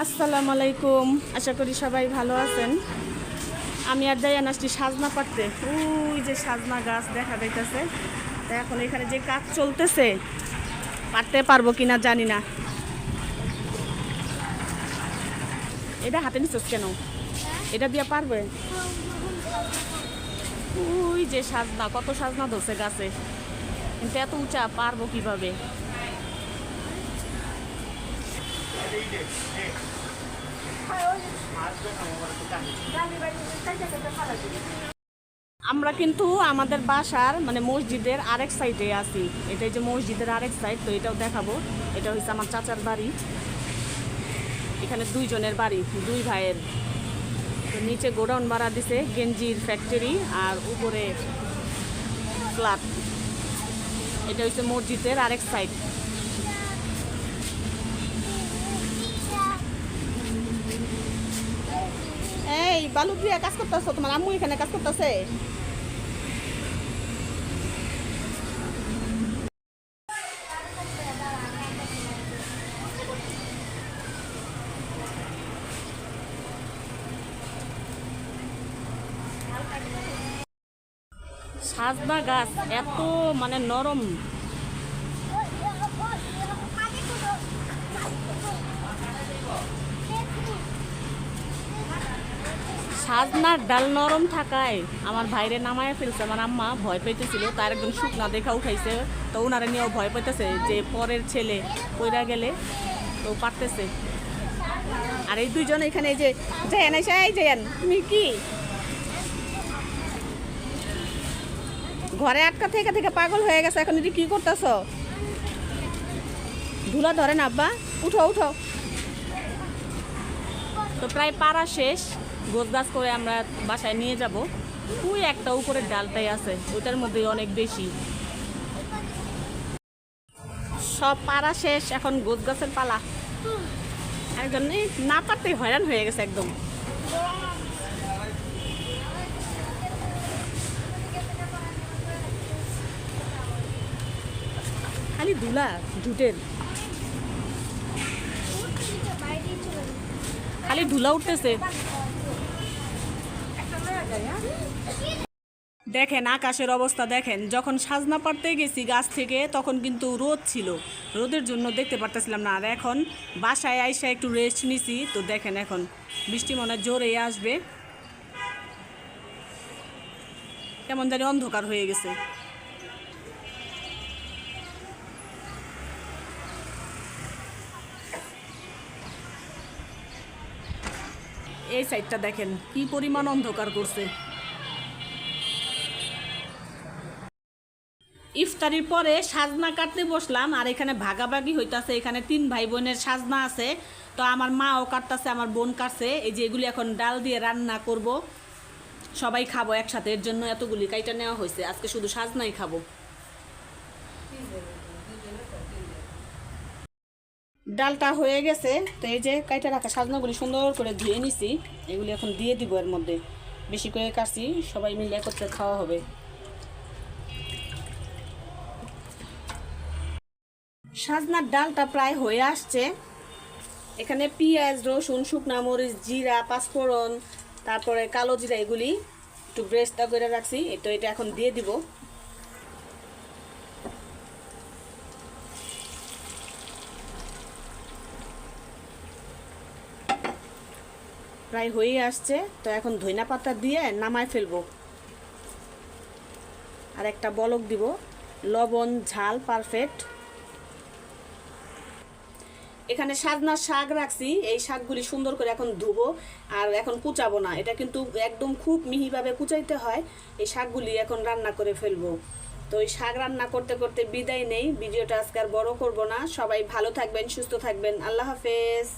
আসসালামু আলাইকুম, আশা করি সবাই ভালো আছেন। আমি আর যাই আসছি সাজনা পাড়তে। ওই যে সাজনা গাছ দেখা যাইতেছে। তা এখন এখানে যে কাজ চলতেছে, পারতে পারবো কিনা জানি না। এটা হাতে নিচ্ছ কেন? এটা দিয়ে পারবে? ওই যে সাজনা, কত সাজনা ধরছে গাছে, কিন্তু এত উঁচা পারবো কিভাবে? আমরা কিন্তু আমাদের বাসার মানে মসজিদের আরেক সাইডে আছি। এটাই যে মসজিদের আরেক সাইড, তো এটাও দেখাবো। এটা হচ্ছে আমার চাচার বাড়ি। এখানে দুইজনের বাড়ি, দুই ভাইয়ের। তো নিচে গোডাউন ভাড়া দিছে, গেঞ্জির ফ্যাক্টরি, আর উপরে ফ্ল্যাট। এটা হচ্ছে মসজিদের আরেক সাইড। এই বালু দিয়ে কাজ করতেছো? তোমার আম্মু এখানে কাজ করতেছে। সাজনা গাছ এত মানে নরম। সাজনার ডাল নরম থাকায় আমার ভাইরে নামায় ফেলছে। আমার আম্মা ভয় পাইতেছিল, তার একদম শুকনা দেখা উঠাইছে। তো ওনারা নিয়েও ভয় পাইতেছে যে পরের ছেলে কইরা গেলে তো পারতেছে। আর এই দুইজন এখানে এই যে জায়ান এসে, এই জায়ান তুমি কি ঘরে আটকা থেকে থেকে পাগল হয়ে গেছে? এখন এটি কি করতেছ? ধুলা ধরে না আব্বা, উঠো উঠো। তো প্রায় পাড়া শেষ, গোছ গাছ করে আমরা বাসায় নিয়ে যাব। ওই একটা উপরের ডালটাই আছে, ওইটার মধ্যে অনেক বেশি। সব পাড়া শেষ, এখন গোছ গাছের পালা। একজন না পারতেই হয়রান হয়ে গেছে একদম। খালি ধুলা, ঝুটের খালি ধুলা উঠতেছে। দেখেন আকাশের অবস্থা দেখেন। যখন সাজনা পাড়তে গেছি গাছ থেকে, তখন কিন্তু রোদ ছিল, রোদের জন্য দেখতে পারতেছিলাম না। আর এখন বাসায় আইসা একটু রেস্ট নিছি। তো দেখেন এখন বৃষ্টি মনে হয় জোরে আসবে, কেমন জানি অন্ধকার হয়ে গেছে। এই সাইডটা দেখেন কি পরিমাণ অন্ধকার করছে। ইফতারির পরে সাজনা কাটতে বসলাম, আর এখানে ভাগাভাগি হইতাছে। এখানে 3 ভাই বোনের সাজনা আছে। তো আমার মাও কাটতেছে, আমার বোন কাটছে। এই যে এগুলি এখন ডাল দিয়ে রান্না করব, সবাই খাবো একসাথে। এর জন্য এতগুলি কাইটা নেওয়া হয়েছে। আজকে শুধু সাজনাই খাবো। ডালটা হয়ে গেছে। তো এই যে কাইটা রাখা সাজনাগুলি সুন্দর করে ধুয়ে নিছি। এগুলি এখন দিয়ে দিব এর মধ্যে। বেশি করে কাটছি, সবাই মিলে একত্রে খাওয়া হবে। সাজনার ডালটা প্রায় হয়ে আসছে। এখানে পেঁয়াজ, রসুন, শুকনা মরিচ, জিরা, পাঁচফোড়ন, তারপরে কালো জিরা, এগুলি একটু ব্রেস্তা করে রাখছি। তো এটা এখন দিয়ে দিব। প্রায় হয়ে আসছে। তো এখন ধইনা পাতা দিয়ে নামায় ফেলবো। আর একটা বলক দিব। লবণ ঝাল পারফেক্ট। এখানে সাজনার শাক রাখছি। এই শাকগুলি সুন্দর করে এখন ধুবো, আর এখন কুচাবো না। এটা কিন্তু একদম খুব মিহিভাবে কুচাইতে হয়। এই শাকগুলি এখন রান্না করে ফেলবো। তো এই শাক রান্না করতে করতে বিদায় নেই। ভিডিওটা আজকে আর বড় করবো না। সবাই ভালো থাকবেন, সুস্থ থাকবেন। আল্লাহ হাফেজ।